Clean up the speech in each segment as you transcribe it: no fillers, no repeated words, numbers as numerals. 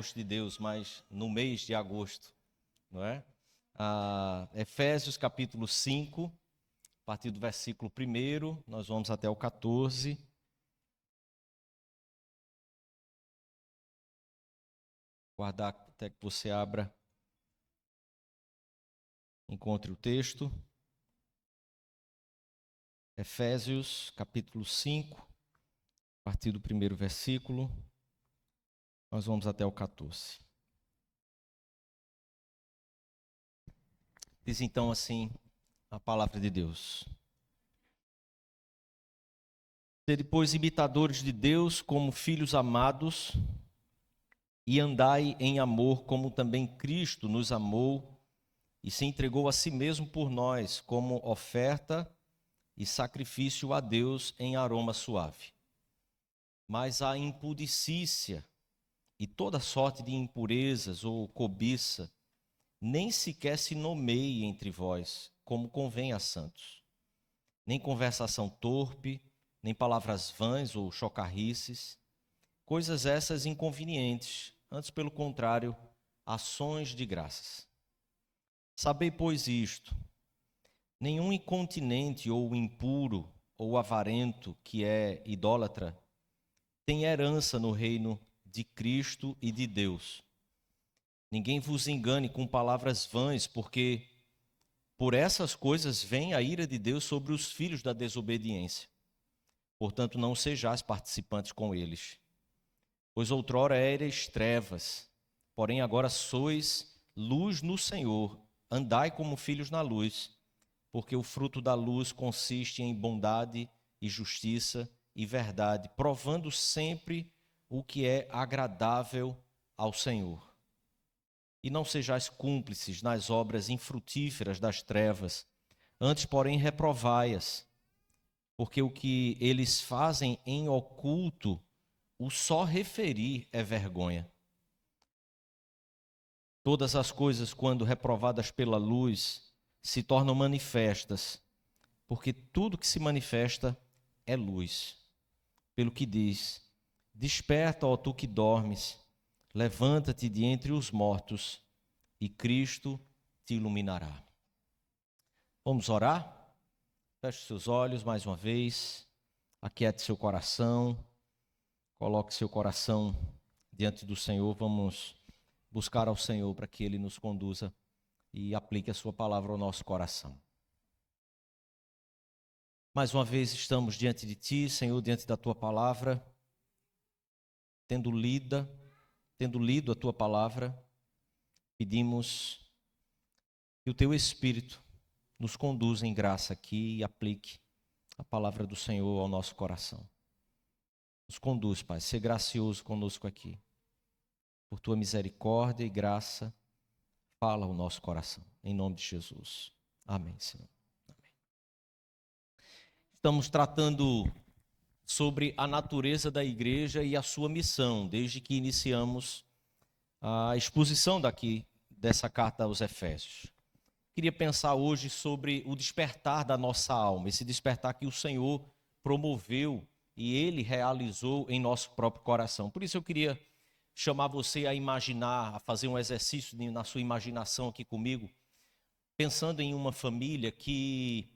de Deus, mas no mês de agosto, não é? Efésios capítulo 5, a partir do versículo 1, nós vamos até o 14. Guardar até que você abra, encontre o texto. Efésios capítulo 5, a partir do 1º versículo, nós vamos até o 14. Diz então assim a palavra de Deus: Sede, pois, imitadores de Deus como filhos amados, e andai em amor, como também Cristo nos amou e se entregou a si mesmo por nós, como oferta e sacrifício a Deus em aroma suave. Mas a impudicícia e toda sorte de impurezas ou cobiça nem sequer se nomeie entre vós, como convém a santos. Nem conversação torpe, nem palavras vãs ou chocarrices, coisas essas inconvenientes, antes pelo contrário, ações de graças. Sabei, pois, isto: nenhum incontinente ou impuro ou avarento que é idólatra tem herança no reino de Cristo e de Deus. Ninguém vos engane com palavras vãs, porque por essas coisas vem a ira de Deus sobre os filhos da desobediência. Portanto, não sejais participantes com eles. Pois outrora erais trevas, porém agora sois luz no Senhor. Andai como filhos na luz, porque o fruto da luz consiste em bondade e justiça e verdade, provando sempre o que é agradável ao Senhor. E não sejais cúmplices nas obras infrutíferas das trevas, antes, porém, reprovai-as, porque o que eles fazem em oculto, o só referir é vergonha. Todas as coisas, quando reprovadas pela luz, se tornam manifestas, porque tudo que se manifesta é luz. Pelo que diz: desperta, ó tu que dormes, levanta-te de entre os mortos, e Cristo te iluminará. Vamos orar? Feche seus olhos mais uma vez, aquiete seu coração, coloque seu coração diante do Senhor. Vamos buscar ao Senhor para que Ele nos conduza e aplique a sua palavra ao nosso coração. Mais uma vez estamos diante de Ti, Senhor, diante da Tua palavra, tendo lido a Tua palavra, pedimos que o Teu Espírito nos conduza em graça aqui e aplique a palavra do Senhor ao nosso coração. Nos conduz, Pai, ser gracioso conosco aqui. Por Tua misericórdia e graça, fala ao nosso coração. Em nome de Jesus. Amém, Senhor. Amém. Estamos tratando sobre a natureza da igreja e a sua missão, desde que iniciamos a exposição dessa carta aos Efésios. Queria pensar hoje sobre o despertar da nossa alma, esse despertar que o Senhor promoveu e Ele realizou em nosso próprio coração. Por isso eu queria chamar você a imaginar, a fazer um exercício na sua imaginação aqui comigo, pensando em uma família que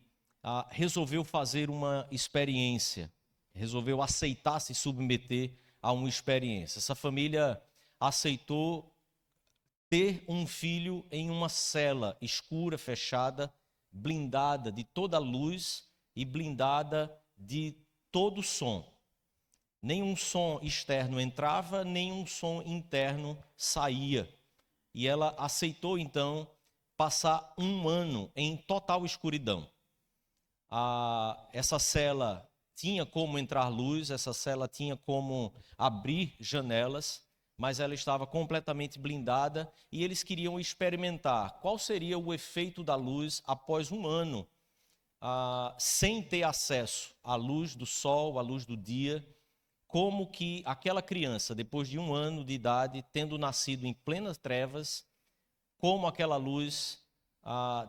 resolveu fazer uma experiência, resolveu aceitar se submeter a uma experiência. Essa família aceitou ter um filho em uma cela escura, fechada, blindada de toda a luz e blindada de todo som. Nenhum som externo entrava, nenhum som interno saía. E ela aceitou, então, passar um ano em total escuridão. Essa cela tinha como entrar luz, essa cela tinha como abrir janelas, mas ela estava completamente blindada e eles queriam experimentar qual seria o efeito da luz após um ano sem ter acesso à luz do sol, à luz do dia, como que aquela criança, depois de um ano de idade, tendo nascido em plenas trevas, como aquela luz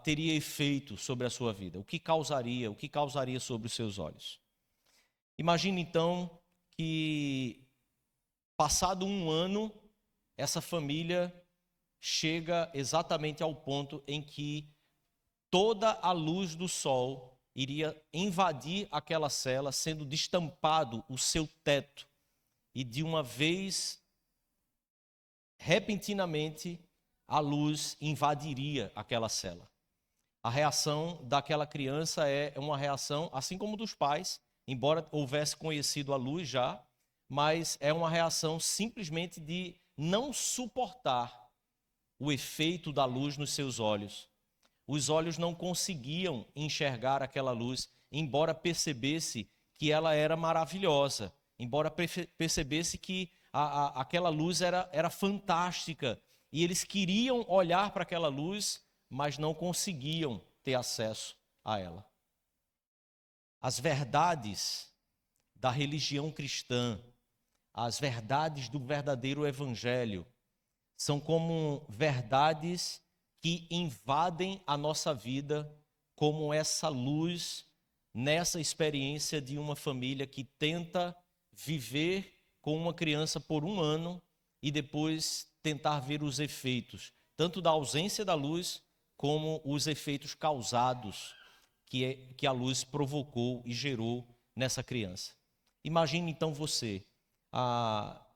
teria efeito sobre a sua vida, o que causaria sobre os seus olhos. Imagine então que, passado um ano, essa família chega exatamente ao ponto em que toda a luz do sol iria invadir aquela cela, sendo destampado o seu teto, e de uma vez, repentinamente, a luz invadiria aquela cela. A reação daquela criança é uma reação, assim como dos pais, embora houvesse conhecido a luz já, mas é uma reação simplesmente de não suportar o efeito da luz nos seus olhos. Os olhos não conseguiam enxergar aquela luz, embora percebesse que ela era maravilhosa, embora percebesse que aquela luz era fantástica, e eles queriam olhar para aquela luz, mas não conseguiam ter acesso a ela. As verdades da religião cristã, as verdades do verdadeiro evangelho, são como verdades que invadem a nossa vida, como essa luz nessa experiência de uma família que tenta viver com uma criança por 1 ano e depois tentar ver os efeitos, tanto da ausência da luz, como os efeitos causados que a luz provocou e gerou nessa criança. Imagine então você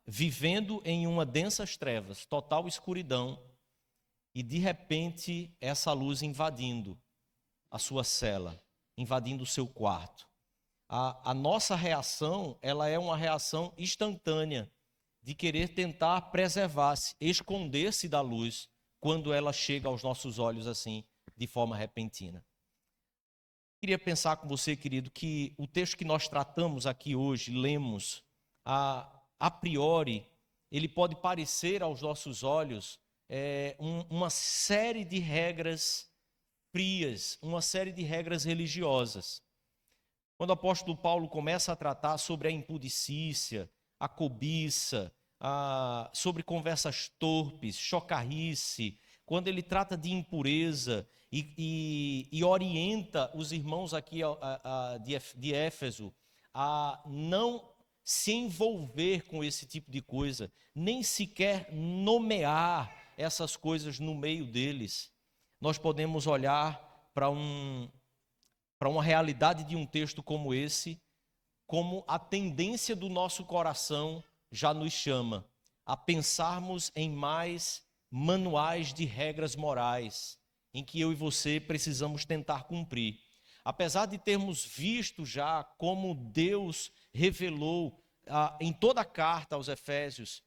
vivendo em uma densas trevas, total escuridão, e de repente essa luz invadindo a sua cela, invadindo o seu quarto. A nossa reação, ela é uma reação instantânea de querer tentar preservar-se, esconder-se da luz quando ela chega aos nossos olhos assim, de forma repentina. Queria pensar com você, querido, que o texto que nós tratamos aqui hoje, lemos, a priori, ele pode parecer aos nossos olhos uma série de regras frias, uma série de regras religiosas. Quando o apóstolo Paulo começa a tratar sobre a impudicícia, a cobiça, sobre conversas torpes, chocarrice, quando ele trata de impureza e orienta os irmãos aqui de Éfeso a não se envolver com esse tipo de coisa, nem sequer nomear essas coisas no meio deles, nós podemos olhar para uma realidade de um texto como esse, como a tendência do nosso coração já nos chama a pensarmos em mais manuais de regras morais, em que eu e você precisamos tentar cumprir. Apesar de termos visto já como Deus revelou em toda a carta aos Efésios,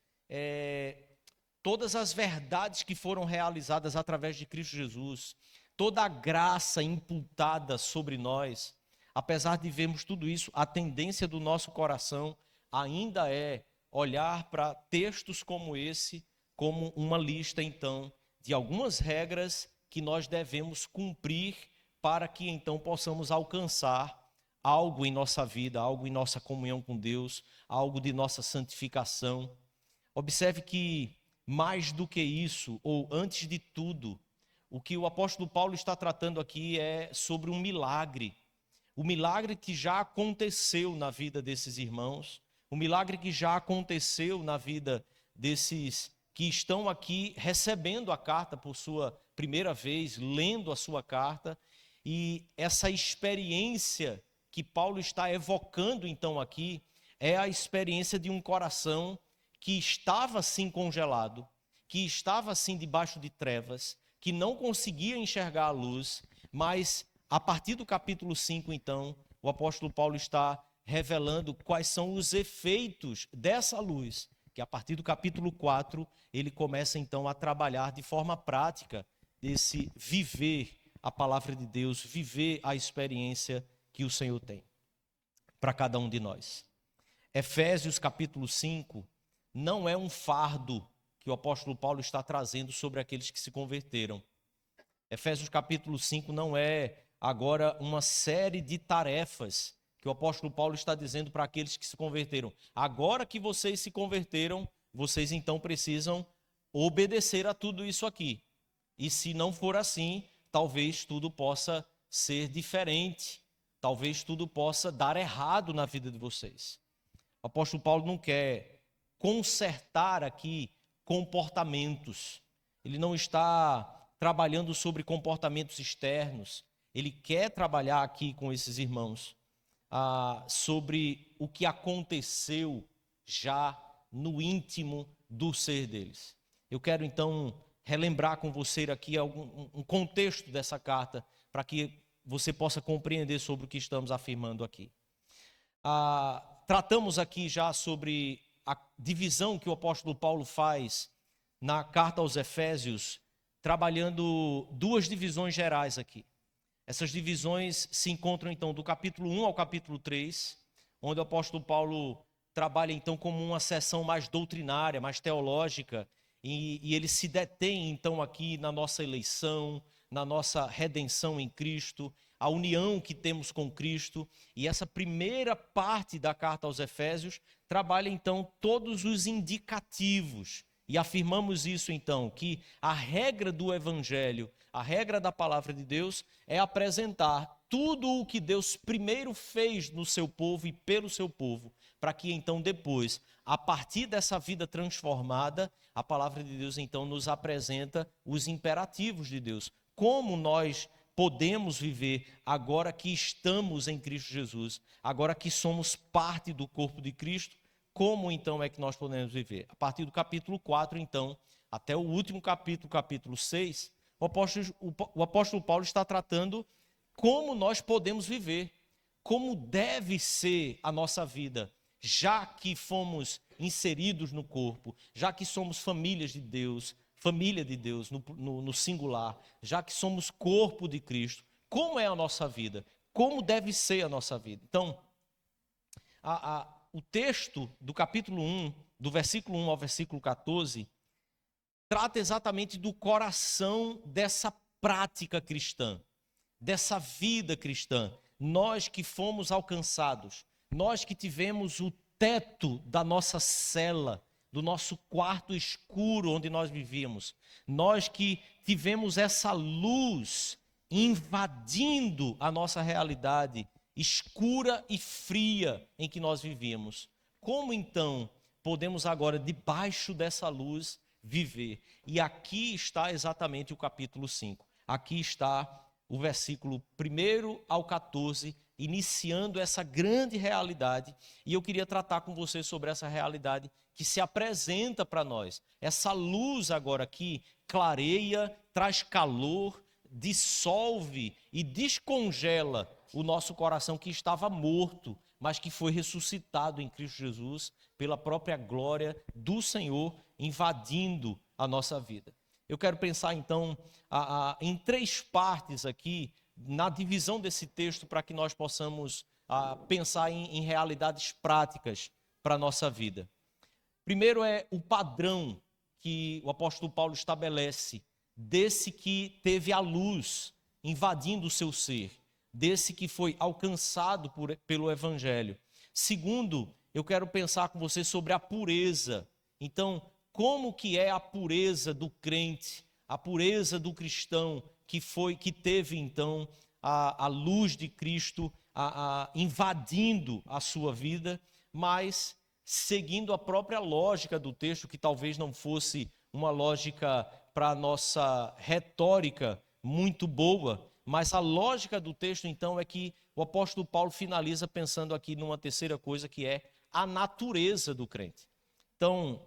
todas as verdades que foram realizadas através de Cristo Jesus, toda a graça imputada sobre nós, apesar de vermos tudo isso, a tendência do nosso coração ainda é olhar para textos como esse, como uma lista, então, de algumas regras que nós devemos cumprir para que, então, possamos alcançar algo em nossa vida, algo em nossa comunhão com Deus, algo de nossa santificação. Observe que, mais do que isso, ou antes de tudo, o que o apóstolo Paulo está tratando aqui é sobre um milagre. O milagre que já aconteceu na vida desses irmãos, o milagre que já aconteceu na vida desses que estão aqui recebendo a carta por sua primeira vez, lendo a sua carta, e essa experiência que Paulo está evocando então aqui é a experiência de um coração que estava assim congelado, que estava assim debaixo de trevas, que não conseguia enxergar a luz, mas a partir do capítulo 5, então, o apóstolo Paulo está revelando quais são os efeitos dessa luz, que a partir do capítulo 4, ele começa então a trabalhar de forma prática desse viver a palavra de Deus, viver a experiência que o Senhor tem para cada um de nós. Efésios capítulo 5 não é um fardo que o apóstolo Paulo está trazendo sobre aqueles que se converteram. Efésios capítulo 5 não é agora uma série de tarefas que o apóstolo Paulo está dizendo para aqueles que se converteram. Agora que vocês se converteram, vocês então precisam obedecer a tudo isso aqui. E se não for assim, talvez tudo possa ser diferente. Talvez tudo possa dar errado na vida de vocês. O apóstolo Paulo não quer consertar aqui comportamentos. Ele não está trabalhando sobre comportamentos externos. Ele quer trabalhar aqui com esses irmãos sobre o que aconteceu já no íntimo do ser deles. Eu quero então relembrar com você aqui um contexto dessa carta, para que você possa compreender sobre o que estamos afirmando aqui. Tratamos aqui já sobre a divisão que o apóstolo Paulo faz na carta aos Efésios, trabalhando duas divisões gerais aqui. Essas divisões se encontram então do capítulo 1 ao capítulo 3, onde o apóstolo Paulo trabalha então como uma seção mais doutrinária, mais teológica, e ele se detém então aqui na nossa eleição, na nossa redenção em Cristo, a união que temos com Cristo. E essa primeira parte da carta aos Efésios trabalha então todos os indicativos. E afirmamos isso então, que a regra do Evangelho, a regra da palavra de Deus é apresentar tudo o que Deus primeiro fez no seu povo e pelo seu povo, para que então depois, a partir dessa vida transformada, a palavra de Deus então nos apresenta os imperativos de Deus. Como nós podemos viver agora que estamos em Cristo Jesus, agora que somos parte do corpo de Cristo, como então é que nós podemos viver? A partir do capítulo 4, então, até o último capítulo, capítulo 6, o apóstolo Paulo está tratando como nós podemos viver, como deve ser a nossa vida, já que fomos inseridos no corpo, já que somos família de Deus no singular, já que somos corpo de Cristo, como é a nossa vida, como deve ser a nossa vida. Então, o texto do capítulo 1, do versículo 1 ao versículo 14, trata exatamente do coração dessa prática cristã, dessa vida cristã. Nós que fomos alcançados, nós que tivemos o teto da nossa cela, do nosso quarto escuro onde nós vivíamos, nós que tivemos essa luz invadindo a nossa realidade escura e fria em que nós vivíamos. Como então podemos agora, debaixo dessa luz, viver? E aqui está exatamente o capítulo 5. Aqui está o versículo 1 ao 14, iniciando essa grande realidade. E eu queria tratar com você sobre essa realidade que se apresenta para nós. Essa luz agora aqui clareia, traz calor, dissolve e descongela o nosso coração que estava morto, mas que foi ressuscitado em Cristo Jesus pela própria glória do Senhor invadindo a nossa vida. Eu quero pensar então em três partes aqui, na divisão desse texto, para que nós possamos pensar em realidades práticas para a nossa vida. Primeiro é o padrão que o apóstolo Paulo estabelece, desse que teve a luz invadindo o seu ser, desse que foi alcançado pelo Evangelho. Segundo, eu quero pensar com você sobre a pureza. Então, como que é a pureza do crente, a pureza do cristão que teve então a luz de Cristo invadindo a sua vida, mas seguindo a própria lógica do texto, que talvez não fosse uma lógica para a nossa retórica muito boa, mas a lógica do texto então é que o apóstolo Paulo finaliza pensando aqui numa terceira coisa, que é a natureza do crente. Então,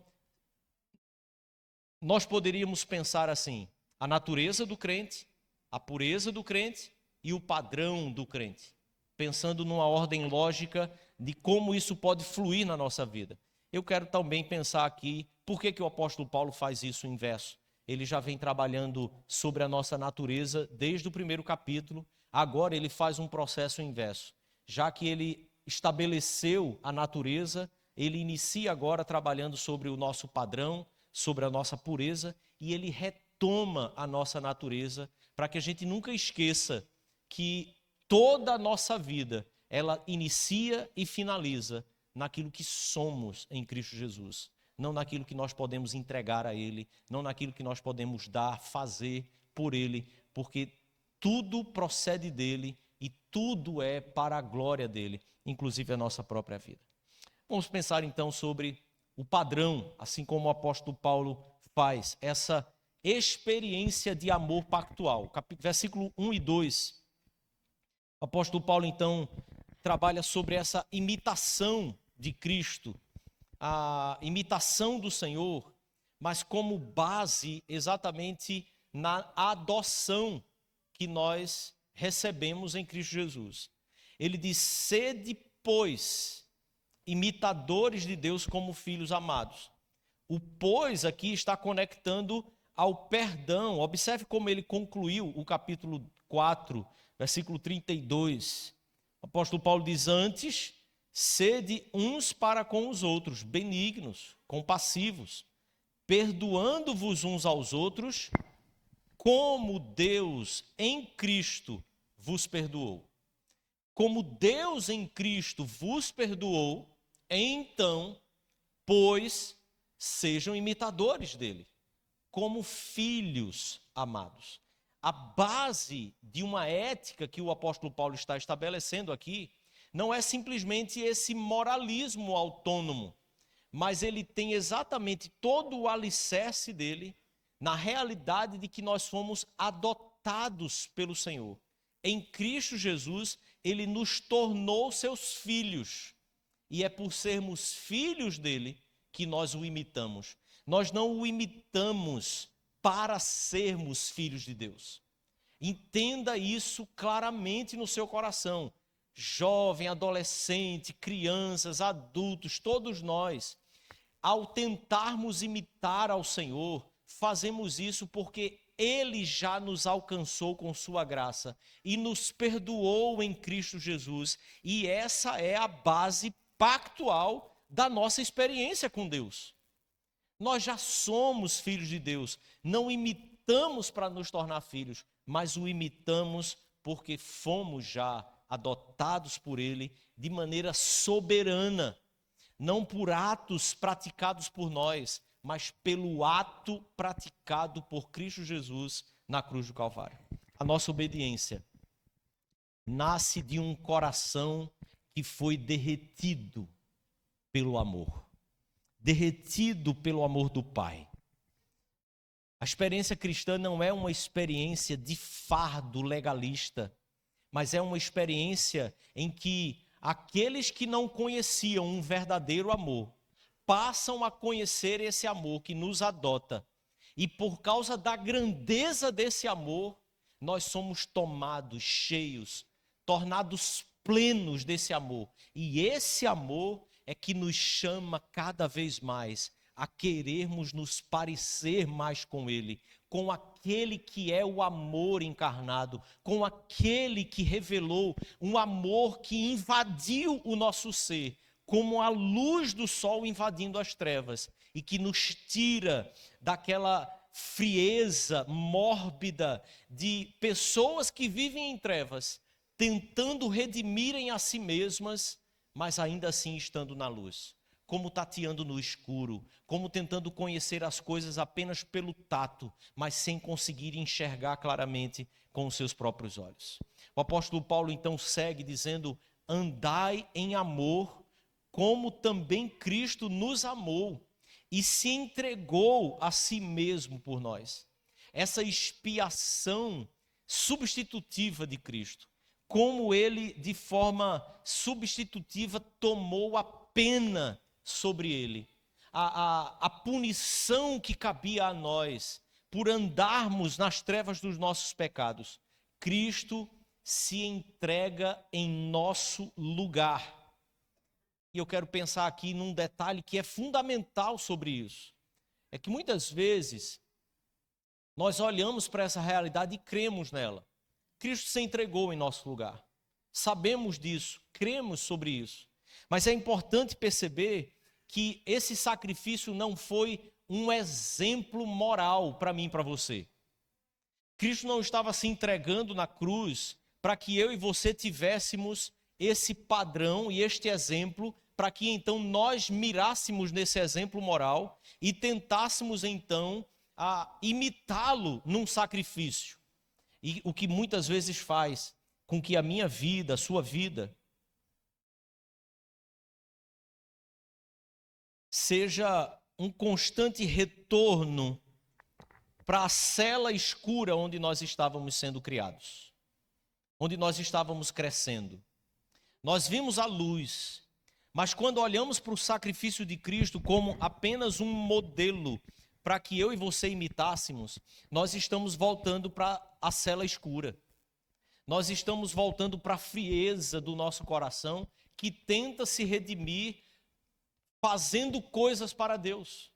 nós poderíamos pensar assim: a natureza do crente, a pureza do crente e o padrão do crente, pensando numa ordem lógica de como isso pode fluir na nossa vida. Eu quero também pensar aqui, por que o apóstolo Paulo faz isso inverso? Ele já vem trabalhando sobre a nossa natureza desde o primeiro capítulo, agora ele faz um processo inverso. Já que ele estabeleceu a natureza, ele inicia agora trabalhando sobre o nosso padrão, sobre a nossa pureza, e ele retoma a nossa natureza, para que a gente nunca esqueça que toda a nossa vida, ela inicia e finaliza naquilo que somos em Cristo Jesus, não naquilo que nós podemos entregar a Ele, não naquilo que nós podemos dar, fazer por Ele, porque tudo procede dEle e tudo é para a glória dEle, inclusive a nossa própria vida. Vamos pensar então sobre o padrão, assim como o apóstolo Paulo faz essa experiência de amor pactual. Versículo 1 e 2. O apóstolo Paulo, então, trabalha sobre essa imitação de Cristo, a imitação do Senhor, mas como base exatamente na adoção que nós recebemos em Cristo Jesus. Ele diz: sede, pois, imitadores de Deus como filhos amados. O pois aqui está conectando ao perdão. Observe como ele concluiu o capítulo 4, versículo 32. O apóstolo Paulo diz: antes, sede uns para com os outros, benignos, compassivos, perdoando-vos uns aos outros, como Deus em Cristo vos perdoou. Como Deus em Cristo vos perdoou, então, pois, sejam imitadores dele, como filhos amados. A base de uma ética que o apóstolo Paulo está estabelecendo aqui não é simplesmente esse moralismo autônomo, mas ele tem exatamente todo o alicerce dele na realidade de que nós fomos adotados pelo Senhor. Em Cristo Jesus, ele nos tornou seus filhos. E é por sermos filhos dele que nós o imitamos. Nós não o imitamos para sermos filhos de Deus. Entenda isso claramente no seu coração. Jovem, adolescente, crianças, adultos, todos nós, ao tentarmos imitar ao Senhor, fazemos isso porque Ele já nos alcançou com sua graça e nos perdoou em Cristo Jesus. E essa é a base pactual da nossa experiência com Deus. Nós já somos filhos de Deus, não imitamos para nos tornar filhos, mas o imitamos porque fomos já adotados por Ele de maneira soberana, não por atos praticados por nós, mas pelo ato praticado por Cristo Jesus na cruz do Calvário. A nossa obediência nasce de um coração que foi derretido pelo amor, derretido pelo amor do Pai. A experiência cristã não é uma experiência de fardo legalista, mas é uma experiência em que aqueles que não conheciam um verdadeiro amor passam a conhecer esse amor que nos adota. E por causa da grandeza desse amor, nós somos tomados, cheios, tornados plenos desse amor. E esse amor é que nos chama cada vez mais a querermos nos parecer mais com Ele, com aquele que é o amor encarnado, com aquele que revelou um amor que invadiu o nosso ser, como a luz do sol invadindo as trevas, e que nos tira daquela frieza mórbida de pessoas que vivem em trevas, tentando redimirem a si mesmas, mas ainda assim estando na luz, como tateando no escuro, como tentando conhecer as coisas apenas pelo tato, mas sem conseguir enxergar claramente com os seus próprios olhos. O apóstolo Paulo então segue dizendo: andai em amor, como também Cristo nos amou e se entregou a si mesmo por nós. Essa expiação substitutiva de Cristo, como ele de forma substitutiva tomou a pena sobre ele, a punição que cabia a nós por andarmos nas trevas dos nossos pecados. Cristo se entrega em nosso lugar. E eu quero pensar aqui num detalhe que é fundamental sobre isso. É que muitas vezes nós olhamos para essa realidade e cremos nela. Cristo se entregou em nosso lugar. Sabemos disso, cremos sobre isso. Mas é importante perceber que esse sacrifício não foi um exemplo moral para mim e para você. Cristo não estava se entregando na cruz para que eu e você tivéssemos esse padrão e este exemplo, para que então nós mirássemos nesse exemplo moral e tentássemos então a imitá-lo num sacrifício. E o que muitas vezes faz com que a minha vida, a sua vida, seja um constante retorno para a cela escura onde nós estávamos sendo criados, onde nós estávamos crescendo. Nós vimos a luz, mas quando olhamos para o sacrifício de Cristo como apenas um modelo para que eu e você imitássemos, nós estamos voltando para a cela escura. Nós estamos voltando para a frieza do nosso coração, que tenta se redimir fazendo coisas para Deus.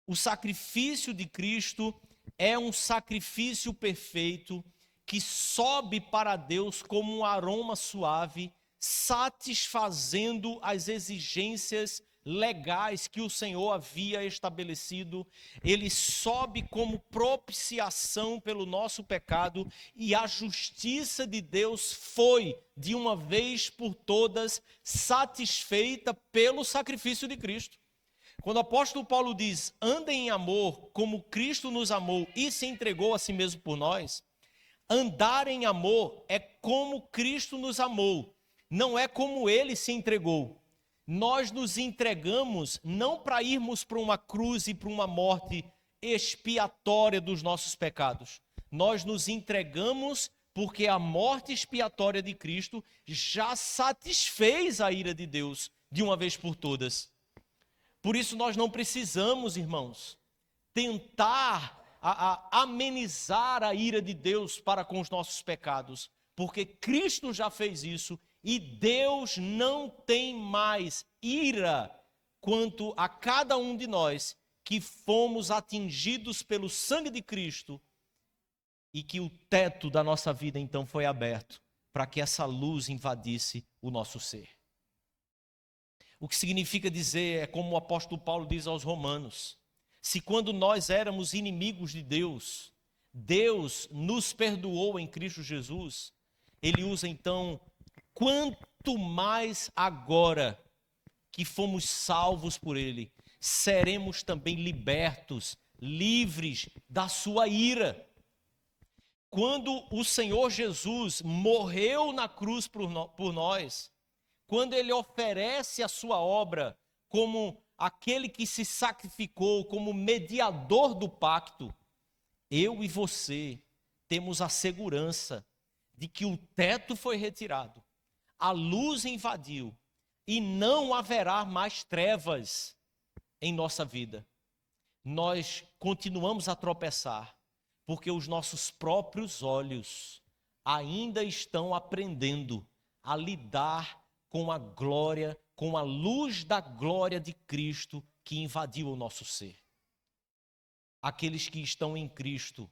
O sacrifício de Cristo é um sacrifício perfeito que sobe para Deus como um aroma suave, satisfazendo as exigências legais que o Senhor havia estabelecido. Ele sobe como propiciação pelo nosso pecado, e a justiça de Deus foi, de uma vez por todas, satisfeita pelo sacrifício de Cristo. Quando o apóstolo Paulo diz, andem em amor como Cristo nos amou e se entregou a si mesmo por nós, andar em amor é como Cristo nos amou, não é como ele se entregou. Nós nos entregamos não para irmos para uma cruz e para uma morte expiatória dos nossos pecados. Nós nos entregamos porque a morte expiatória de Cristo já satisfez a ira de Deus de uma vez por todas. Por isso nós não precisamos, irmãos, tentar amenizar a ira de Deus para com os nossos pecados, porque Cristo já fez isso. E Deus não tem mais ira quanto a cada um de nós que fomos atingidos pelo sangue de Cristo, e que o teto da nossa vida então foi aberto para que essa luz invadisse o nosso ser. O que significa dizer, é como o apóstolo Paulo diz aos Romanos, se quando nós éramos inimigos de Deus, Deus nos perdoou em Cristo Jesus, ele usa então, quanto mais agora que fomos salvos por ele, seremos também libertos, livres da sua ira. Quando o Senhor Jesus morreu na cruz por nós, quando ele oferece a sua obra como aquele que se sacrificou, como mediador do pacto, eu e você temos a segurança de que o teto foi retirado, a luz invadiu e não haverá mais trevas em nossa vida. Nós continuamos a tropeçar, porque os nossos próprios olhos ainda estão aprendendo a lidar com a glória, com a luz da glória de Cristo que invadiu o nosso ser. Aqueles que estão em Cristo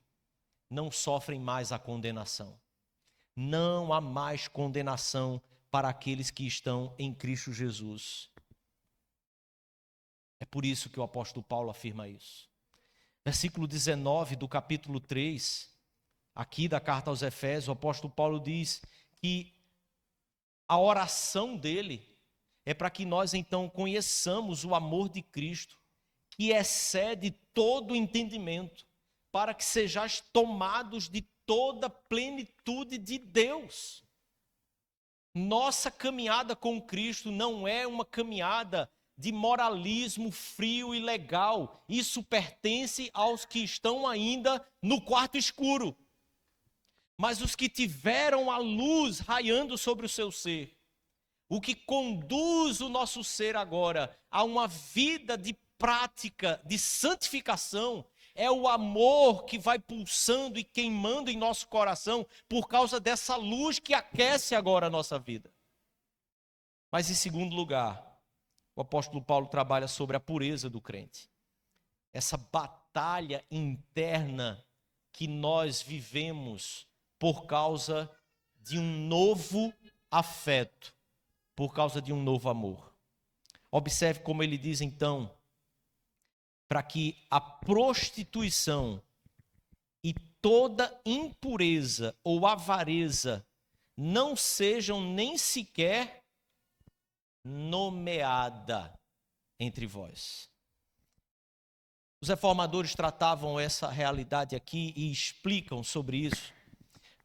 não sofrem mais a condenação. Não há mais condenação para aqueles que estão em Cristo Jesus. É por isso que o apóstolo Paulo afirma isso. Versículo 19 do capítulo 3, aqui da carta aos Efésios, o apóstolo Paulo diz que a oração dele é para que nós então conheçamos o amor de Cristo, que excede todo o entendimento, para que sejais tomados de toda a plenitude de Deus. Nossa caminhada com Cristo não é uma caminhada de moralismo frio e legal. Isso pertence aos que estão ainda no quarto escuro. Mas os que tiveram a luz raiando sobre o seu ser, o que conduz o nosso ser agora a uma vida de prática, de santificação, é o amor que vai pulsando e queimando em nosso coração por causa dessa luz que aquece agora a nossa vida. Mas em segundo lugar, o apóstolo Paulo trabalha sobre a pureza do crente. Essa batalha interna que nós vivemos por causa de um novo afeto, por causa de um novo amor. Observe como ele diz então, para que a prostituição e toda impureza ou avareza não sejam nem sequer nomeada entre vós. Os reformadores tratavam essa realidade aqui e explicam sobre isso,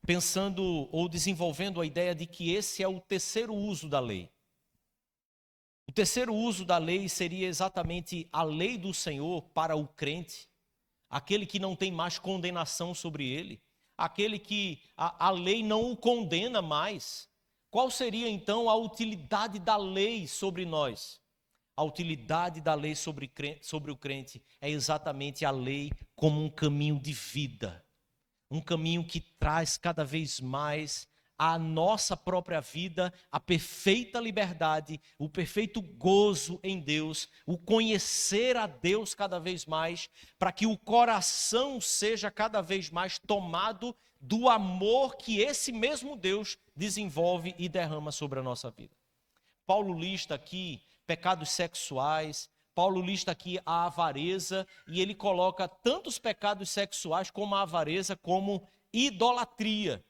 pensando ou desenvolvendo a ideia de que esse é o terceiro uso da lei. O terceiro uso da lei seria exatamente a lei do Senhor para o crente, aquele que não tem mais condenação sobre ele, aquele que a lei não o condena mais. Qual seria então a utilidade da lei sobre nós? A utilidade da lei sobre o crente é exatamente a lei como um caminho de vida, um caminho que traz cada vez mais à nossa própria vida a perfeita liberdade, o perfeito gozo em Deus, o conhecer a Deus cada vez mais, para que o coração seja cada vez mais tomado do amor que esse mesmo Deus desenvolve e derrama sobre a nossa vida. Paulo lista aqui pecados sexuais, Paulo lista aqui a avareza, e ele coloca tanto os pecados sexuais como a avareza como idolatria.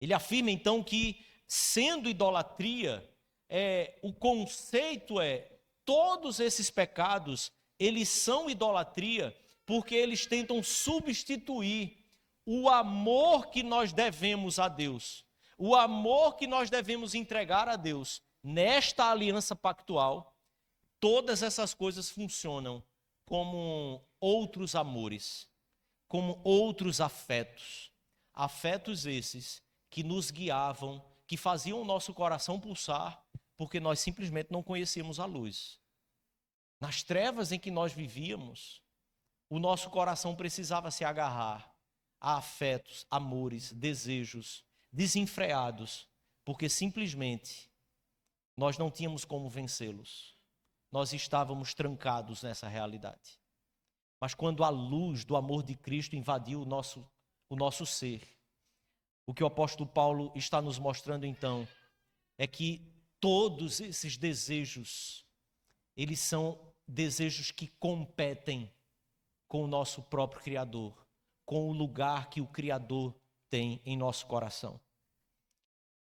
Ele afirma então que, sendo idolatria, o conceito todos esses pecados, eles são idolatria porque eles tentam substituir o amor que nós devemos a Deus, o amor que nós devemos entregar a Deus. Nesta aliança pactual, todas essas coisas funcionam como outros amores, como outros afetos. Afetos esses que nos guiavam, que faziam o nosso coração pulsar, porque nós simplesmente não conhecíamos a luz. Nas trevas em que nós vivíamos, o nosso coração precisava se agarrar a afetos, amores, desejos desenfreados, porque simplesmente nós não tínhamos como vencê-los. Nós estávamos trancados nessa realidade. Mas quando a luz do amor de Cristo invadiu o nosso ser, o que o apóstolo Paulo está nos mostrando então é que todos esses desejos, eles são desejos que competem com o nosso próprio Criador, com o lugar que o Criador tem em nosso coração.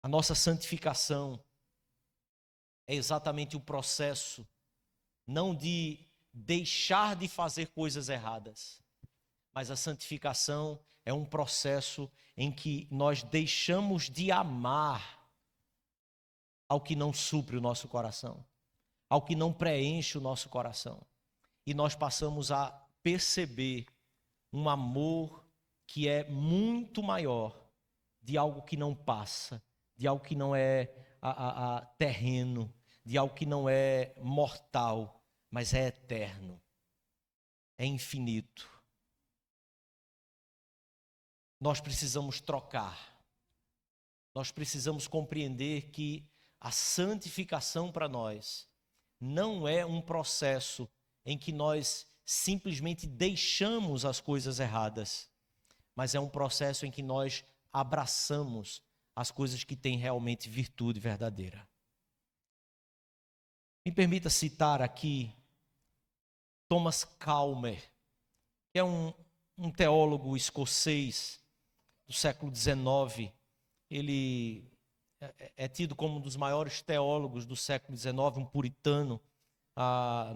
A nossa santificação é exatamente o processo, não de deixar de fazer coisas erradas, mas a santificação é um processo em que nós deixamos de amar ao que não supre o nosso coração, ao que não preenche o nosso coração. E nós passamos a perceber um amor que é muito maior de algo que não passa, de algo que não é terreno, de algo que não é mortal, mas é eterno, é infinito. Nós precisamos trocar, nós precisamos compreender que a santificação para nós não é um processo em que nós simplesmente deixamos as coisas erradas, mas é um processo em que nós abraçamos as coisas que têm realmente virtude verdadeira. Me permita citar aqui Thomas Calmer, que é um teólogo escocês do século XIX. Ele é tido como um dos maiores teólogos do século XIX, um puritano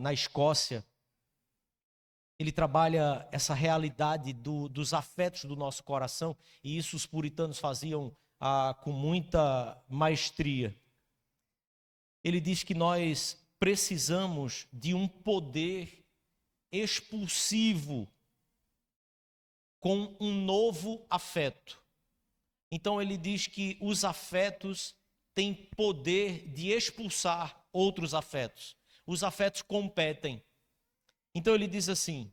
na Escócia. Ele trabalha essa realidade dos afetos do nosso coração, e isso os puritanos faziam com muita maestria. Ele diz que nós precisamos de um poder expulsivo com um novo afeto. Então ele diz que os afetos têm poder de expulsar outros afetos. Os afetos competem. Então ele diz assim: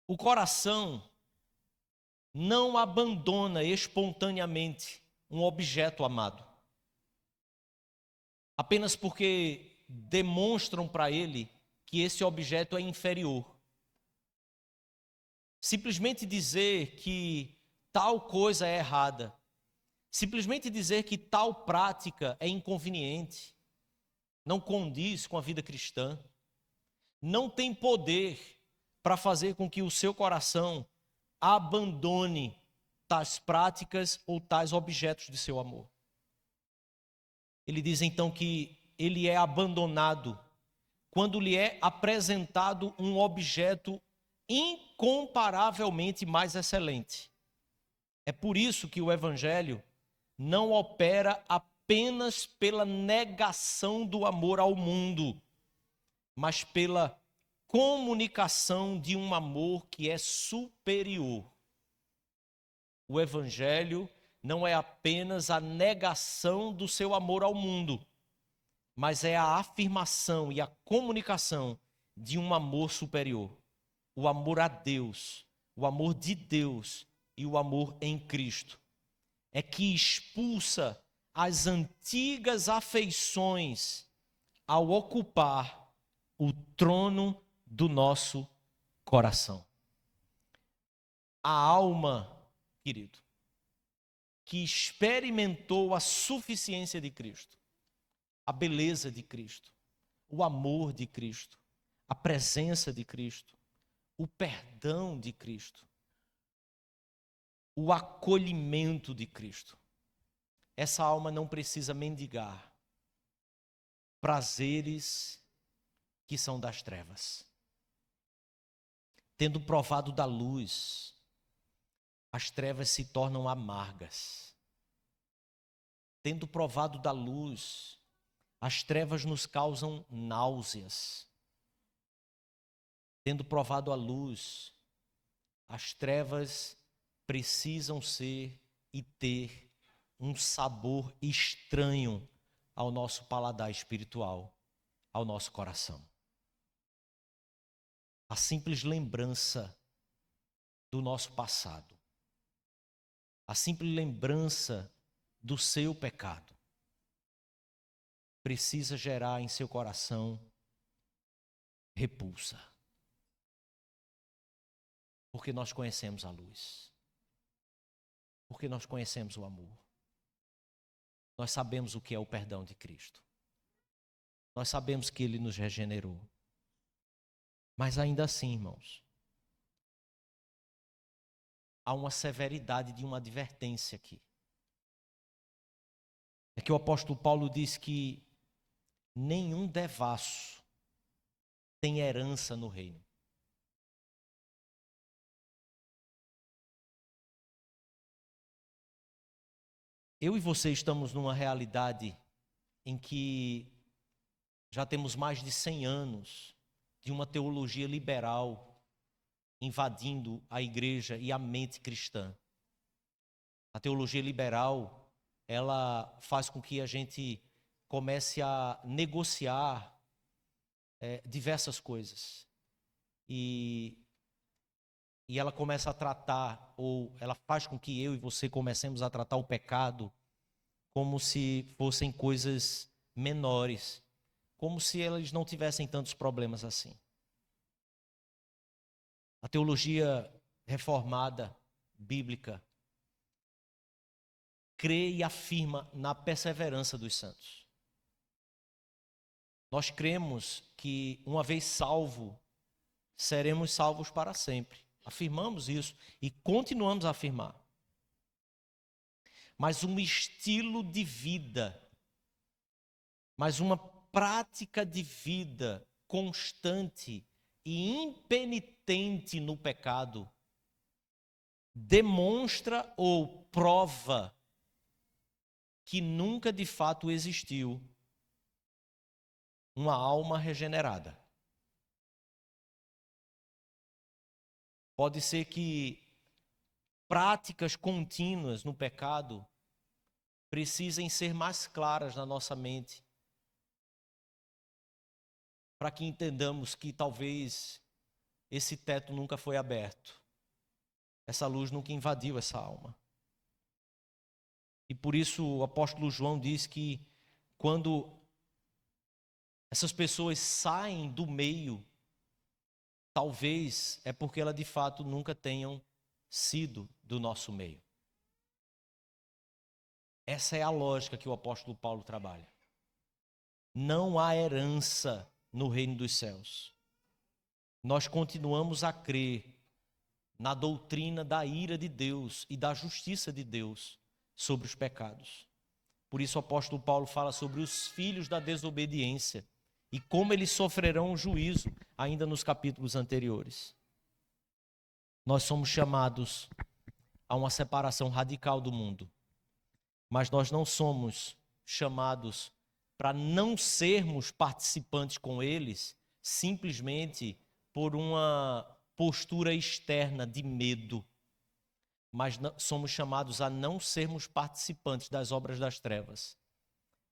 o coração não abandona espontaneamente um objeto amado, apenas porque demonstram para ele que esse objeto é inferior. Simplesmente dizer que tal coisa é errada, simplesmente dizer que tal prática é inconveniente, não condiz com a vida cristã, não tem poder para fazer com que o seu coração abandone tais práticas ou tais objetos de seu amor. Ele diz então que ele é abandonado quando lhe é apresentado um objeto incomparavelmente mais excelente. É por isso que o Evangelho não opera apenas pela negação do amor ao mundo, mas pela comunicação de um amor que é superior. O Evangelho não é apenas a negação do seu amor ao mundo, mas é a afirmação e a comunicação de um amor superior. O amor a Deus, o amor de Deus e o amor em Cristo. É que expulsa as antigas afeições ao ocupar o trono do nosso coração. A alma, querido, que experimentou a suficiência de Cristo, a beleza de Cristo, o amor de Cristo, a presença de Cristo, o perdão de Cristo, o acolhimento de Cristo. Essa alma não precisa mendigar prazeres que são das trevas. Tendo provado da luz, as trevas se tornam amargas. Tendo provado da luz, as trevas nos causam náuseas. Tendo provado a luz, as trevas precisam ser e ter um sabor estranho ao nosso paladar espiritual, ao nosso coração. A simples lembrança do nosso passado, a simples lembrança do seu pecado, precisa gerar em seu coração repulsa. Porque nós conhecemos a luz. Porque nós conhecemos o amor. Nós sabemos o que é o perdão de Cristo. Nós sabemos que Ele nos regenerou. Mas ainda assim, irmãos, há uma severidade de uma advertência aqui. É que o apóstolo Paulo diz que nenhum devasso tem herança no reino. Eu e você estamos numa realidade em que já temos mais de 100 anos de uma teologia liberal invadindo a igreja e a mente cristã. A teologia liberal, ela faz com que a gente comece a negociar diversas coisas. E ela começa a tratar, ou ela faz com que eu e você comecemos a tratar o pecado como se fossem coisas menores, como se eles não tivessem tantos problemas assim. A teologia reformada, bíblica, crê e afirma na perseverança dos santos. Nós cremos que, uma vez salvo, seremos salvos para sempre. Afirmamos isso e continuamos a afirmar. Mas um estilo de vida, mas uma prática de vida constante e impenitente no pecado demonstra ou prova que nunca de fato existiu uma alma regenerada. Pode ser que práticas contínuas no pecado precisem ser mais claras na nossa mente, para que entendamos que talvez esse teto nunca foi aberto, essa luz nunca invadiu essa alma. E por isso o apóstolo João diz que quando essas pessoas saem do meio, talvez é porque elas de fato nunca tenham sido do nosso meio. Essa é a lógica que o apóstolo Paulo trabalha. Não há herança no reino dos céus. Nós continuamos a crer na doutrina da ira de Deus e da justiça de Deus sobre os pecados. Por isso o apóstolo Paulo fala sobre os filhos da desobediência e como eles sofrerão o juízo ainda nos capítulos anteriores. Nós somos chamados a uma separação radical do mundo, mas nós não somos chamados para não sermos participantes com eles, simplesmente por uma postura externa de medo, mas somos chamados a não sermos participantes das obras das trevas,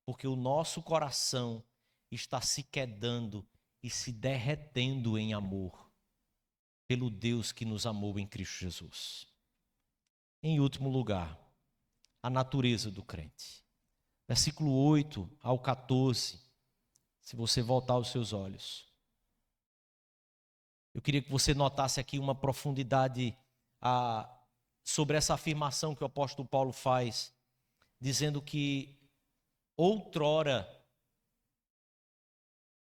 porque o nosso coração está se quedando e se derretendo em amor pelo Deus que nos amou em Cristo Jesus. Em último lugar, a natureza do crente. Versículo 8 ao 14, se você voltar os seus olhos. Eu queria que você notasse aqui uma profundidade sobre essa afirmação que o apóstolo Paulo faz, dizendo que outrora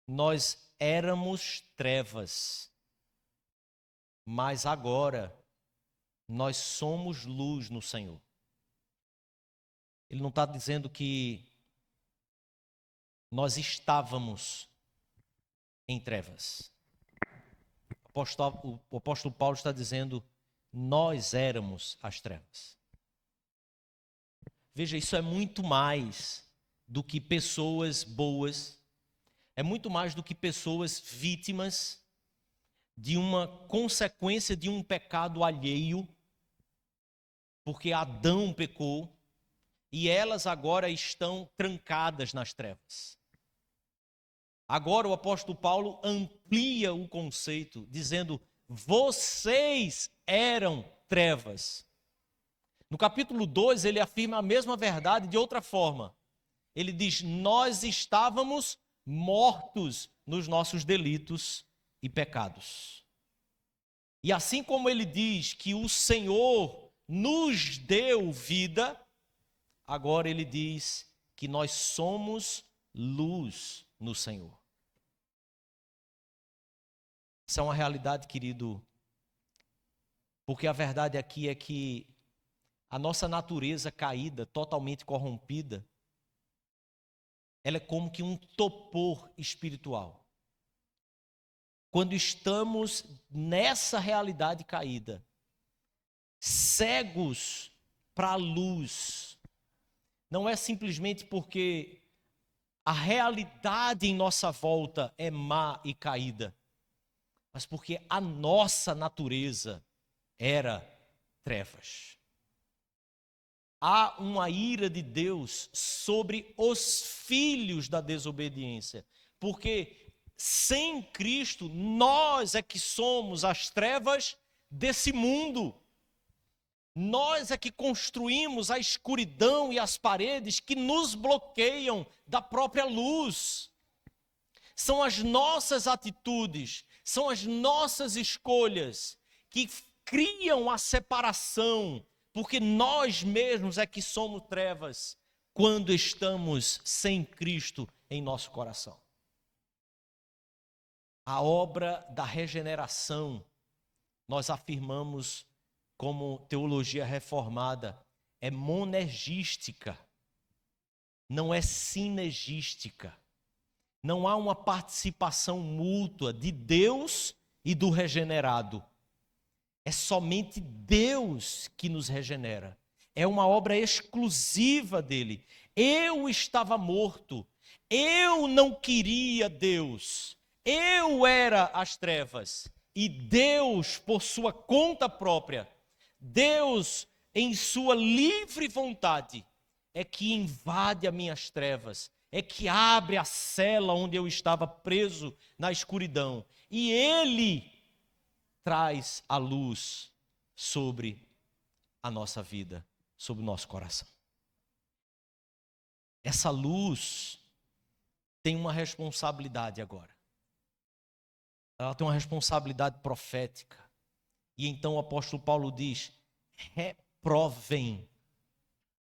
nós éramos trevas, mas agora nós somos luz no Senhor. Ele não está dizendo que nós estávamos em trevas. O apóstolo Paulo está dizendo, nós éramos as trevas. Veja, isso é muito mais do que pessoas boas, é muito mais do que pessoas vítimas de uma consequência de um pecado alheio, porque Adão pecou e elas agora estão trancadas nas trevas. Agora o apóstolo Paulo amplia o conceito, dizendo, vocês eram trevas. No capítulo 2, ele afirma a mesma verdade de outra forma. Ele diz, nós estávamos mortos nos nossos delitos e pecados. E assim como ele diz que o Senhor nos deu vida, agora ele diz que nós somos luz no Senhor. Isso é uma realidade, querido, porque a verdade aqui é que a nossa natureza caída, totalmente corrompida, ela é como que um topor espiritual. Quando estamos nessa realidade caída, cegos para a luz, não é simplesmente porque a realidade em nossa volta é má e caída, mas porque a nossa natureza era trevas. Há uma ira de Deus sobre os filhos da desobediência, porque sem Cristo nós é que somos as trevas desse mundo. Nós é que construímos a escuridão e as paredes que nos bloqueiam da própria luz. São as nossas atitudes, são as nossas escolhas que criam a separação, porque nós mesmos é que somos trevas quando estamos sem Cristo em nosso coração. A obra da regeneração, nós afirmamos como teologia reformada, é monergística, não é sinergística. Não há uma participação mútua de Deus e do regenerado. É somente Deus que nos regenera. É uma obra exclusiva dele. Eu estava morto. Eu não queria Deus. Eu era as trevas. E Deus, por sua conta própria, Deus, em sua livre vontade, é que invade as minhas trevas. É que abre a cela onde eu estava preso na escuridão. E Ele traz a luz sobre a nossa vida, sobre o nosso coração. Essa luz tem uma responsabilidade agora. Ela tem uma responsabilidade profética. E então o apóstolo Paulo diz, reprovem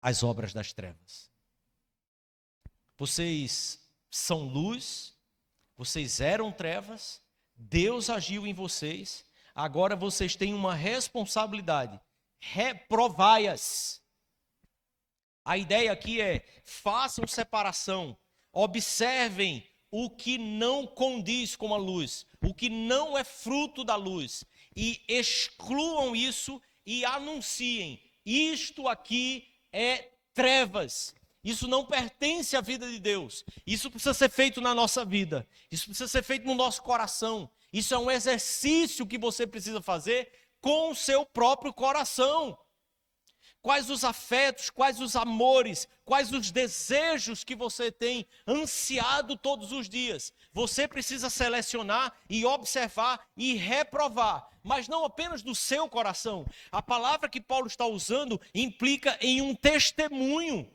as obras das trevas. Vocês são luz, vocês eram trevas, Deus agiu em vocês, agora vocês têm uma responsabilidade, reprovai-as. A ideia aqui é, façam separação, observem o que não condiz com a luz, o que não é fruto da luz, e excluam isso e anunciem, isto aqui é trevas. Isso não pertence à vida de Deus. Isso precisa ser feito na nossa vida. Isso precisa ser feito no nosso coração. Isso é um exercício que você precisa fazer com o seu próprio coração. Quais os afetos, quais os amores, quais os desejos que você tem ansiado todos os dias. Você precisa selecionar e observar e reprovar, mas não apenas do seu coração. A palavra que Paulo está usando implica em um testemunho.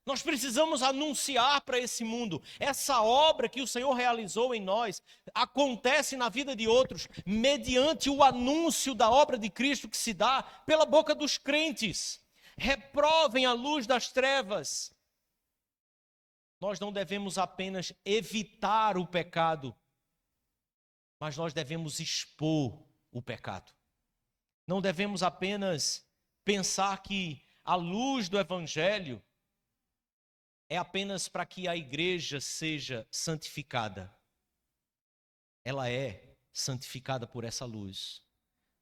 Nós precisamos anunciar para esse mundo. Essa obra que o Senhor realizou em nós acontece na vida de outros mediante o anúncio da obra de Cristo que se dá pela boca dos crentes. Reprovem a luz das trevas. Nós não devemos apenas evitar o pecado, mas nós devemos expor o pecado. Não devemos apenas pensar que a luz do Evangelho é apenas para que a igreja seja santificada. Ela é santificada por essa luz.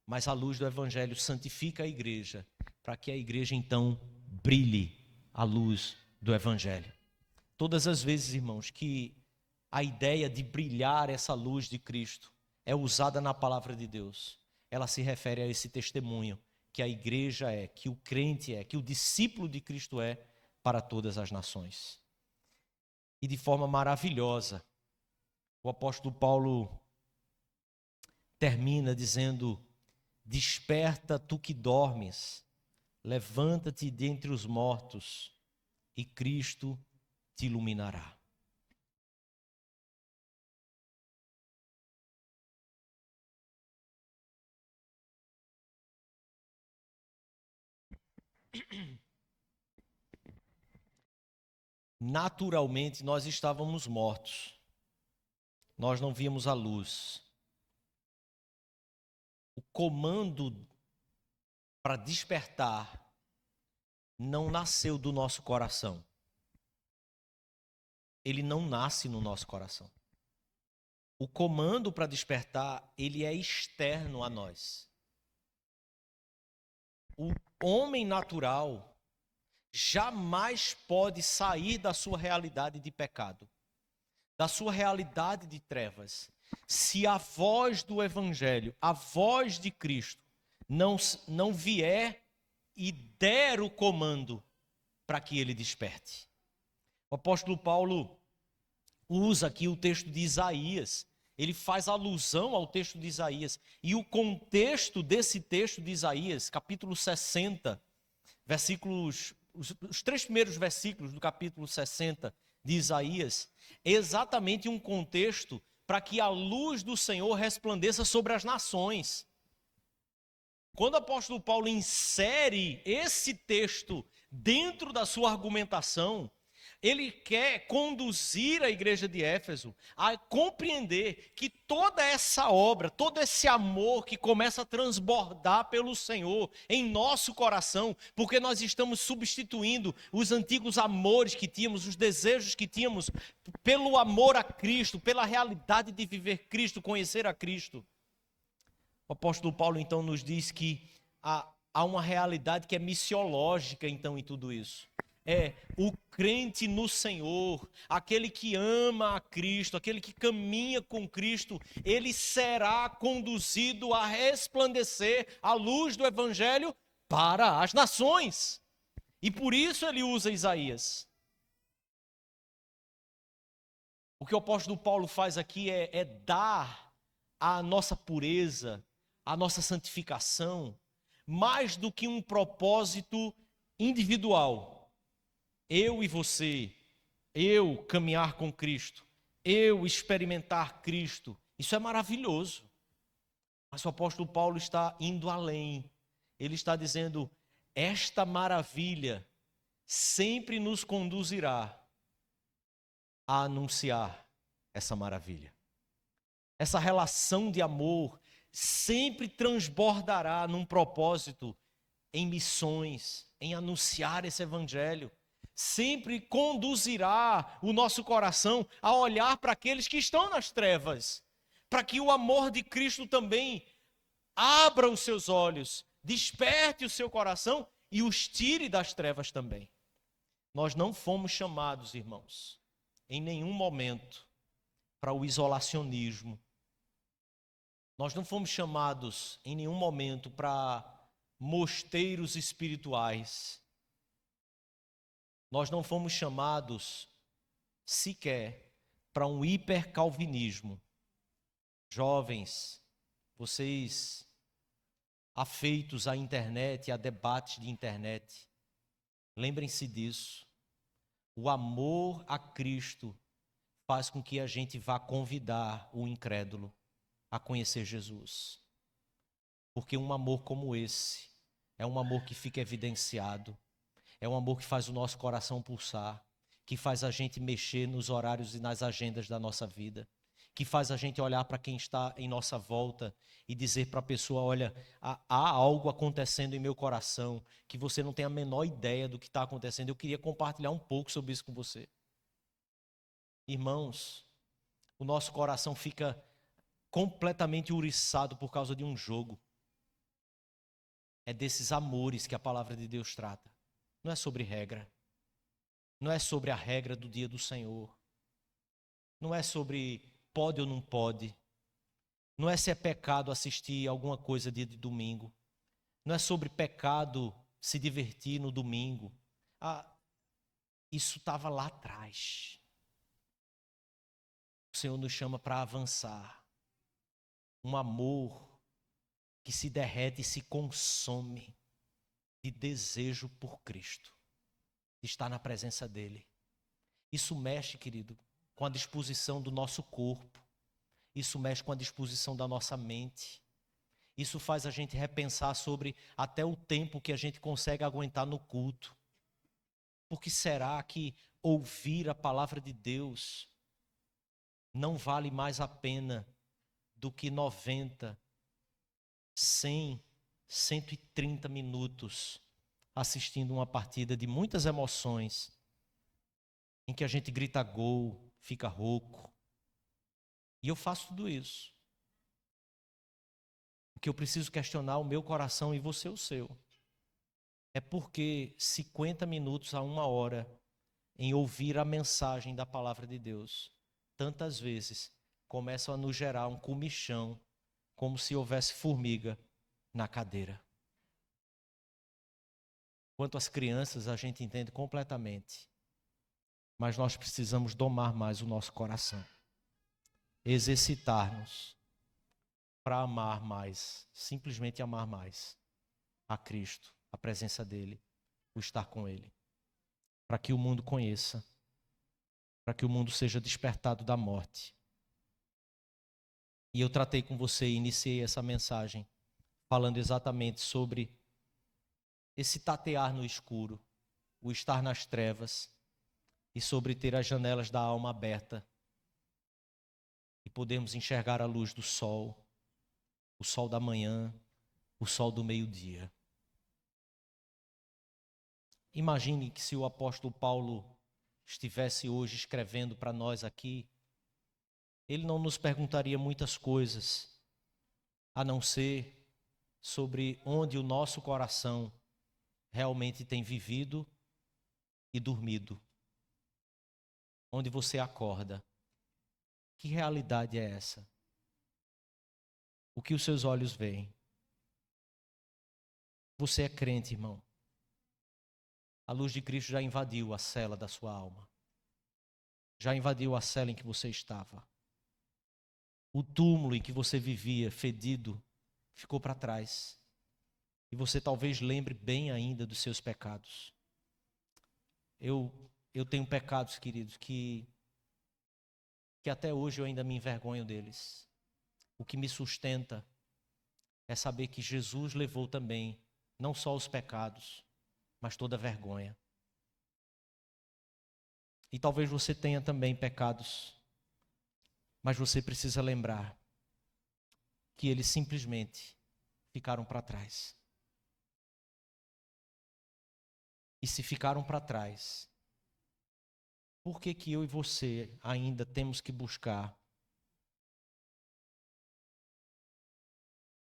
Mas a luz do Evangelho santifica a igreja, para que a igreja então brilhe a luz do Evangelho. Todas as vezes, irmãos, que a ideia de brilhar essa luz de Cristo é usada na palavra de Deus, ela se refere a esse testemunho que a igreja é, que o crente é, que o discípulo de Cristo é, para todas as nações. E de forma maravilhosa, o apóstolo Paulo termina dizendo: desperta tu que dormes, levanta-te dentre os mortos, e Cristo te iluminará. Naturalmente, nós estávamos mortos. Nós não víamos a luz. O comando para despertar não nasceu do nosso coração. Ele não nasce no nosso coração. O comando para despertar, ele é externo a nós. O homem natural jamais pode sair da sua realidade de pecado, da sua realidade de trevas, se a voz do Evangelho, a voz de Cristo, não vier e der o comando para que ele desperte. O apóstolo Paulo usa aqui o texto de Isaías, ele faz alusão ao texto de Isaías, e o contexto desse texto de Isaías, capítulo 60, os 3 primeiros versículos do capítulo 60 de Isaías, é exatamente um contexto para que a luz do Senhor resplandeça sobre as nações. Quando o apóstolo Paulo insere esse texto dentro da sua argumentação, ele quer conduzir a igreja de Éfeso a compreender que toda essa obra, todo esse amor que começa a transbordar pelo Senhor em nosso coração, porque nós estamos substituindo os antigos amores que tínhamos, os desejos que tínhamos, pelo amor a Cristo, pela realidade de viver Cristo, conhecer a Cristo. O apóstolo Paulo então nos diz que há uma realidade que é missiológica então em tudo isso. É o crente no Senhor, aquele que ama a Cristo, aquele que caminha com Cristo, ele será conduzido a resplandecer a luz do Evangelho para as nações. E por isso ele usa Isaías. O que o apóstolo Paulo faz aqui é dar à nossa pureza, à nossa santificação, mais do que um propósito individual. Eu e você, eu caminhar com Cristo, eu experimentar Cristo, isso é maravilhoso. Mas o apóstolo Paulo está indo além. Ele está dizendo, esta maravilha sempre nos conduzirá a anunciar essa maravilha. Essa relação de amor sempre transbordará num propósito em missões, em anunciar esse evangelho. Sempre conduzirá o nosso coração a olhar para aqueles que estão nas trevas, para que o amor de Cristo também abra os seus olhos, desperte o seu coração e os tire das trevas também. Nós não fomos chamados, irmãos, em nenhum momento para o isolacionismo. Nós não fomos chamados em nenhum momento para mosteiros espirituais. Nós não fomos chamados sequer para um hipercalvinismo. Jovens, vocês afeitos à internet, a debates de internet, lembrem-se disso. O amor a Cristo faz com que a gente vá convidar o incrédulo a conhecer Jesus. Porque um amor como esse é um amor que fica evidenciado, é um amor que faz o nosso coração pulsar, que faz a gente mexer nos horários e nas agendas da nossa vida, que faz a gente olhar para quem está em nossa volta e dizer para a pessoa, olha, há algo acontecendo em meu coração que você não tem a menor ideia do que está acontecendo. Eu queria compartilhar um pouco sobre isso com você. Irmãos, o nosso coração fica completamente uriçado por causa de um jogo. É desses amores que a palavra de Deus trata. Não é sobre regra. Não é sobre a regra do dia do Senhor. Não é sobre pode ou não pode. Não é se é pecado assistir alguma coisa dia de domingo. Não é sobre pecado se divertir no domingo. Isso estava lá atrás. O Senhor nos chama para avançar. Um amor que se derrete e se consome de desejo por Cristo, de estar na presença dEle. Isso mexe, querido, com a disposição do nosso corpo. Isso mexe com a disposição da nossa mente. Isso faz a gente repensar sobre até o tempo que a gente consegue aguentar no culto. Porque será que ouvir a palavra de Deus não vale mais a pena do que 90, 100, 130 minutos assistindo uma partida de muitas emoções, em que a gente grita gol, fica rouco? E eu faço tudo isso. O que eu preciso questionar o meu coração e você o seu. É porque 50 minutos a 1 hora em ouvir a mensagem da palavra de Deus, tantas vezes começam a nos gerar um comichão, como se houvesse formiga na cadeira. Quanto às crianças, a gente entende completamente. Mas nós precisamos domar mais o nosso coração. Exercitar-nos para amar mais, simplesmente amar mais a Cristo, a presença dEle, o estar com Ele. Para que o mundo conheça, para que o mundo seja despertado da morte. E eu tratei com você e iniciei essa mensagem falando exatamente sobre esse tatear no escuro, o estar nas trevas, e sobre ter as janelas da alma aberta e podermos enxergar a luz do sol, o sol da manhã, o sol do meio-dia. Imagine que se o apóstolo Paulo estivesse hoje escrevendo para nós aqui, ele não nos perguntaria muitas coisas, a não ser sobre onde o nosso coração realmente tem vivido e dormido. Onde você acorda. Que realidade é essa? O que os seus olhos veem? Você é crente, irmão. A luz de Cristo já invadiu a cela da sua alma. Já invadiu a cela em que você estava. O túmulo em que você vivia, fedido, ficou para trás. E você talvez lembre bem ainda dos seus pecados. Eu tenho pecados, queridos, que até hoje eu ainda me envergonho deles. O que me sustenta é saber que Jesus levou também, não só os pecados, mas toda a vergonha. E talvez você tenha também pecados, mas você precisa lembrar que eles simplesmente ficaram para trás. E se ficaram para trás, por que que eu e você ainda temos que buscar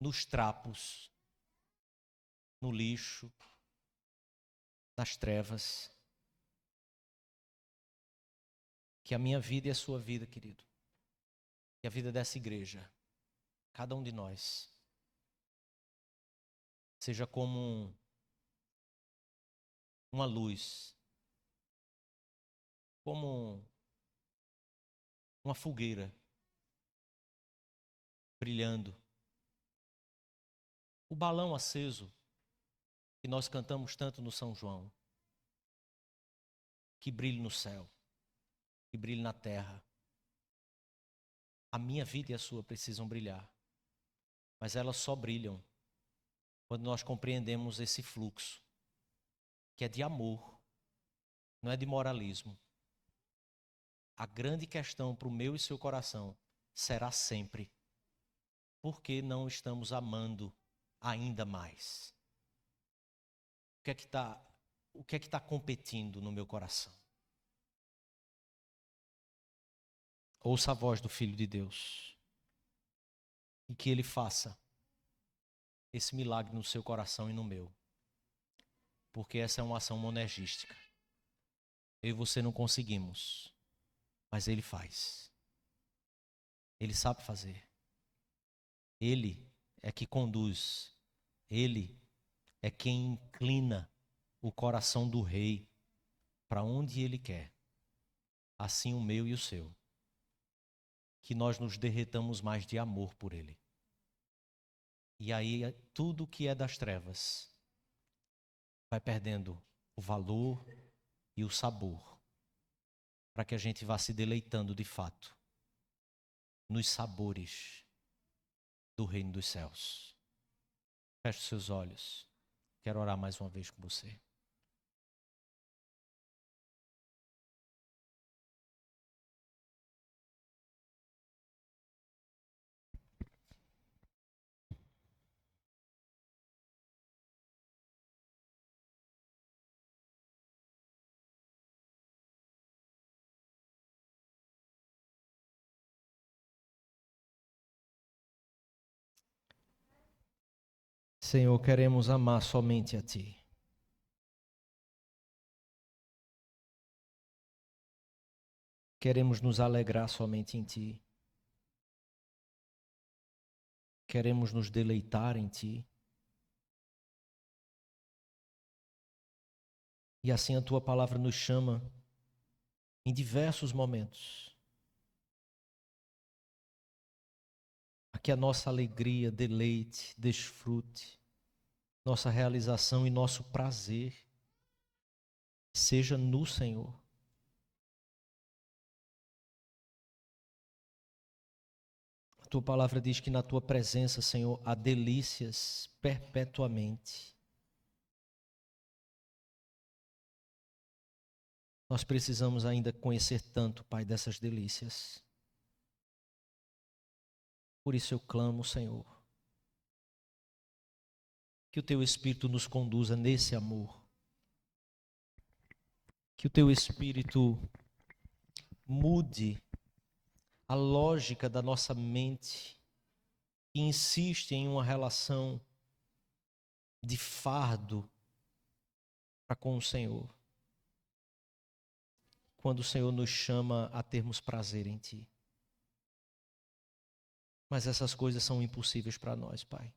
nos trapos, no lixo, nas trevas, Que a minha vida e a sua vida, querido, que a vida dessa igreja, cada um de nós, seja como uma luz, como uma fogueira brilhando. O balão aceso que nós cantamos tanto no São João, que brilhe no céu, que brilhe na terra. A minha vida e a sua precisam brilhar, mas elas só brilham quando nós compreendemos esse fluxo, que é de amor, não é de moralismo. A grande questão para o meu e seu coração será sempre: por que não estamos amando ainda mais? O que é que está competindo no meu coração? Ouça a voz do Filho de Deus e que Ele faça esse milagre no seu coração e no meu, porque essa é uma ação monergística. Eu e você não conseguimos, mas Ele faz. Ele sabe fazer. Ele é que conduz. Ele é quem inclina o coração do rei para onde Ele quer. Assim o meu e o seu. Que nós nos derretamos mais de amor por Ele. E aí tudo que é das trevas vai perdendo o valor e o sabor, para que a gente vá se deleitando de fato nos sabores do reino dos céus. Feche os seus olhos. Quero orar mais uma vez com você. Senhor, queremos amar somente a Ti. Queremos nos alegrar somente em Ti. Queremos nos deleitar em Ti. E assim a Tua palavra nos chama em diversos momentos a que a nossa alegria, deleite, desfrute, nossa realização e nosso prazer seja no Senhor. A Tua palavra diz que na Tua presença, Senhor, há delícias perpetuamente. Nós precisamos ainda conhecer tanto, Pai, dessas delícias. Por isso eu clamo, Senhor, que o Teu Espírito nos conduza nesse amor. Que o Teu Espírito mude a lógica da nossa mente que insiste em uma relação de fardo para com o Senhor. Quando o Senhor nos chama a termos prazer em Ti. Mas essas coisas são impossíveis para nós, Pai.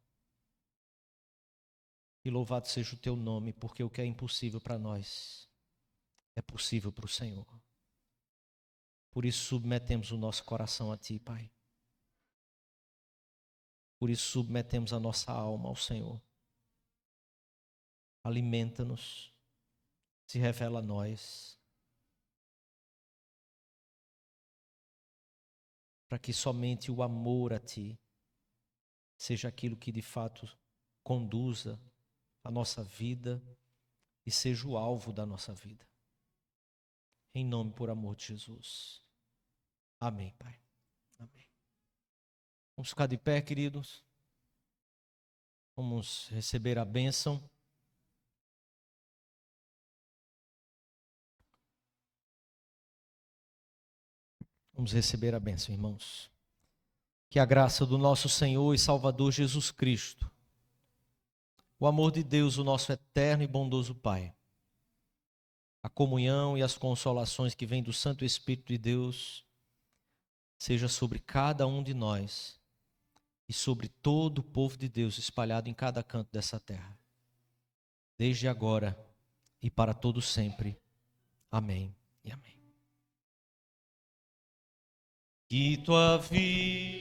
E louvado seja o Teu nome, porque o que é impossível para nós é possível para o Senhor. Por isso submetemos o nosso coração a Ti, Pai. Por isso submetemos a nossa alma ao Senhor. Alimenta-nos, se revela a nós, para que somente o amor a Ti seja aquilo que de fato conduza a nossa vida e seja o alvo da nossa vida. Em nome, por amor de Jesus. Amém, Pai. Amém. Vamos ficar de pé, queridos. Vamos receber a bênção. Vamos receber a bênção, irmãos. Que a graça do nosso Senhor e Salvador Jesus Cristo, o amor de Deus, o nosso eterno e bondoso Pai, a comunhão e as consolações que vêm do Santo Espírito de Deus seja sobre cada um de nós e sobre todo o povo de Deus espalhado em cada canto dessa terra, desde agora e para todo sempre. Amém e amém. Que tua vida